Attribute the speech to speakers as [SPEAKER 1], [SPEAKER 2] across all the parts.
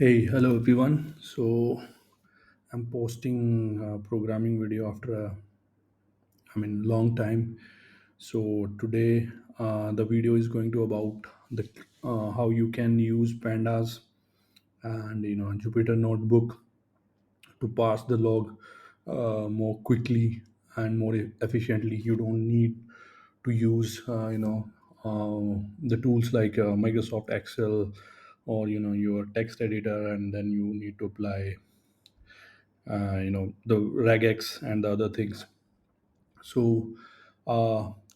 [SPEAKER 1] Hey, hello everyone. So I'm posting a programming video after long time. So today the video is going to about the how you can use pandas and Jupyter notebook to pass the log more quickly and more efficiently. You don't need to use the tools like Microsoft Excel or your text editor, and then you need to apply the regex and the other things. So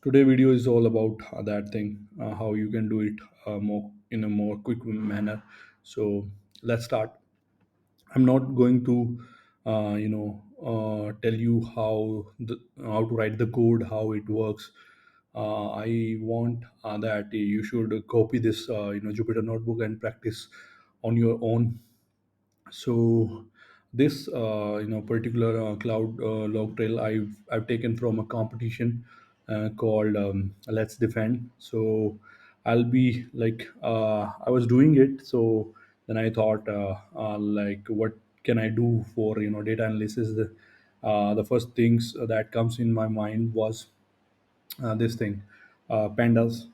[SPEAKER 1] today video is all about that thing, how you can do it more in a more quick manner. So let's start. I'm not going to tell you how to write the code, how it works. I want that you should copy this Jupyter notebook and practice on your own. So this particular cloud log trail I've taken from a competition called Let's Defend. So I'll be like I was doing it. So then I thought like what can I do for data analysis. The first things that comes in my mind was this thing, pandas,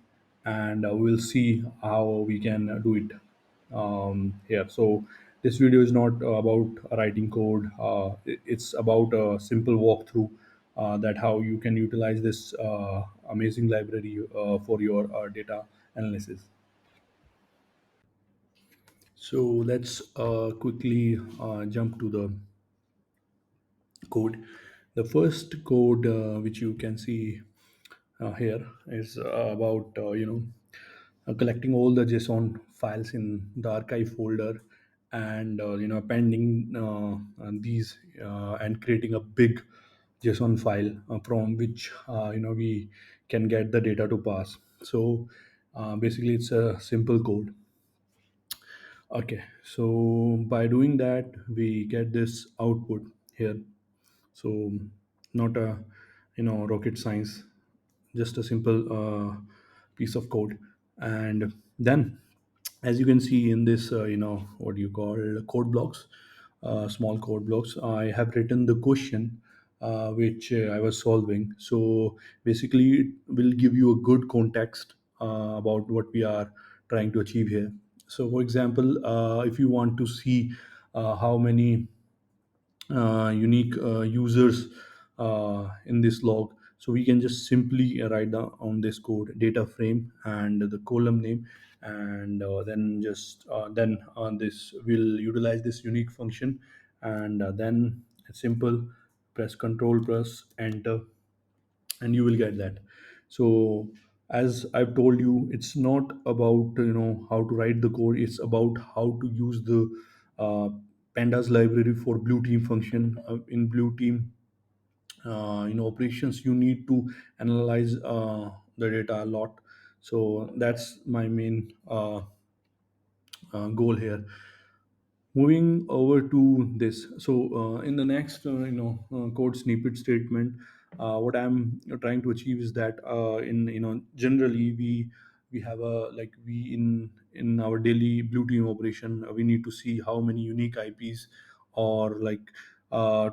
[SPEAKER 1] and we'll see how we can do it here. So this video is not about writing code. It's about a simple walkthrough that how you can utilize this amazing library for your data analysis. So let's quickly jump to the code. The first code which you can see here is about collecting all the JSON files in the archive folder, and appending these and creating a big JSON file from which we can get the data to pass. So basically, it's a simple code. Okay, so by doing that, we get this output here. So not a rocket science, just a simple piece of code. And then, as you can see in this what you call code blocks, small code blocks, I have written the question which I was solving. So basically it will give you a good context about what we are trying to achieve here. So for example, if you want to see how many unique users in this log, so we can just simply write down on this code data frame and the column name, and then on this we'll utilize this unique function, and then it's simple, press control plus enter, and you will get that. So as I've told you, it's not about how to write the code, it's about how to use the uh, pandas library for blue team function. In blue team operations, you need to analyze the data a lot. So that's my main goal here. Moving over to this, so in the next code snippet statement, what I'm trying to achieve is that in generally we have a like we in our daily blue team operation, we need to see how many unique IPs, or like uh,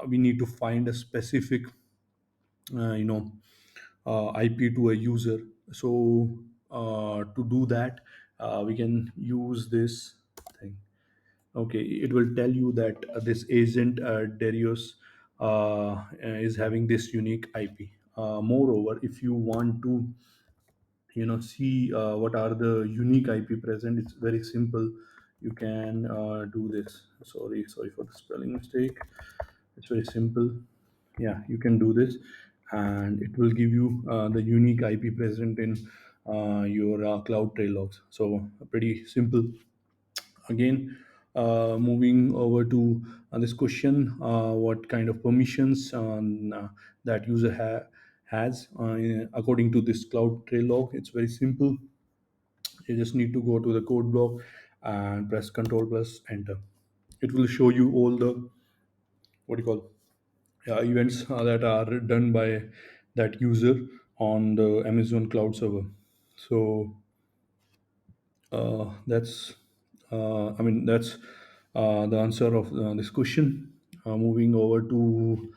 [SPEAKER 1] we need to find a specific uh, you know IP to a user. So to do that, we can use this thing. Okay, it will tell you that this agent Darius is having this unique IP. Moreover, if you want to see what are the unique IP present, it's very simple. You can do this. Sorry for the spelling mistake. It's very simple. Yeah, you can do this, and it will give you the unique IP present in your cloud trail logs. So pretty simple. Again, moving over to this question, what kind of permissions that user has according to this cloud trail log. It's very simple. You just need to go to the code block and press control plus enter. It will show you all the what you call events that are done by that user on the Amazon cloud server. So that's I mean, that's the answer of this question. Moving over to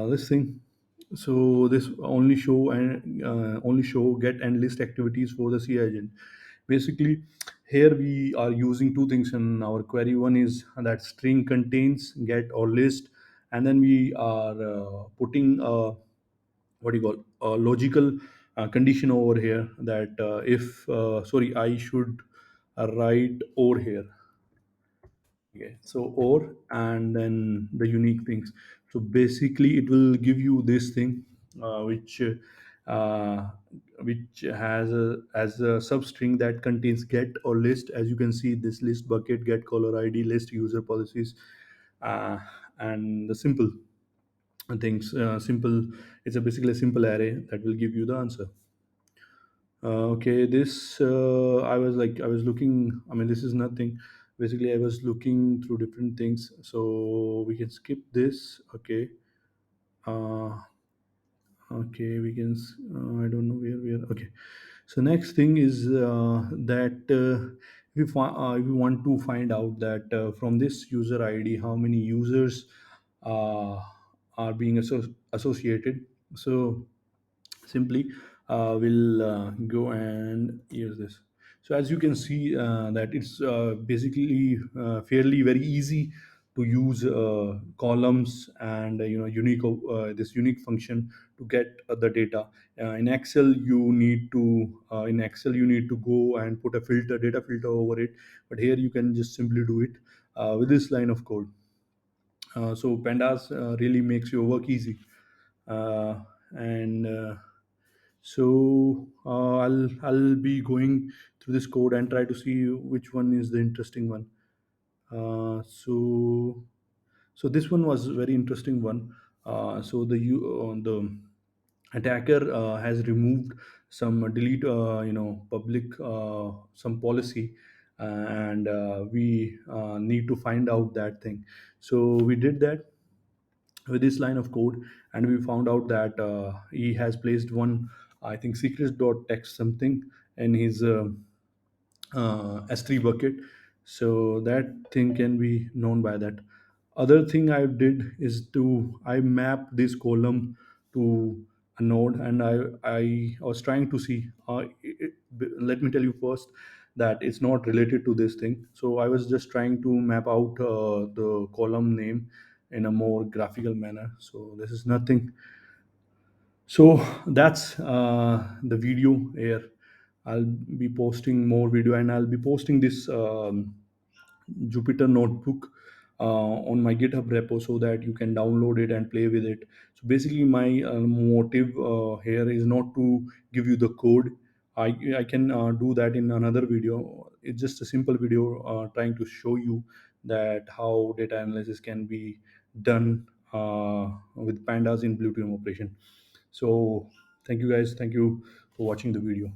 [SPEAKER 1] this thing. So this only show get and list activities for the C agent. Basically, here we are using two things in our query. One is that string contains get or list, and then we are putting what do you call a logical condition over here that if sorry, I should write or here. Okay, so or and then the unique things. So basically, it will give you this thing, uh, which has a as a substring that contains get or list. As you can see, this list bucket, get caller ID, list user policies, uh, and the simple things. Simple. It's a basically a simple array that will give you the answer. Okay, this I was looking. I mean, this is nothing. Basically, I was looking through different things, so we can skip this. Okay, uh, okay, we can. I don't know where we are. Okay, so next thing is that if we want to find out that from this user ID, how many users uh, are being associated. So simply we'll go and use this. So as you can see that it's basically fairly very easy to use columns and this unique function to get the data. In excel you need to go and put a data filter over it, but here you can just simply do it with this line of code. So pandas really makes your work easy. And so I'll be going through this code and try to see which one is the interesting one. So this one was a very interesting one. So the attacker has removed some delete public some policy, and we need to find out that thing. So we did that with this line of code, and we found out that he has placed one, I think, secrets.text something in his s3 bucket. So that thing can be known by that. Other thing I did is to I map this column to a node, and I was trying to see let me tell you first that it's not related to this thing. So I was just trying to map out the column name in a more graphical manner. So this is nothing. So that's the video here. I'll be posting more video, and I'll be posting this Jupyter notebook on my GitHub repo so that you can download it and play with it. So basically, my motive here is not to give you the code. I can do that in another video. It's just a simple video trying to show you that how data analysis can be done with pandas in blue team operation. So thank you guys. Thank you for watching the video.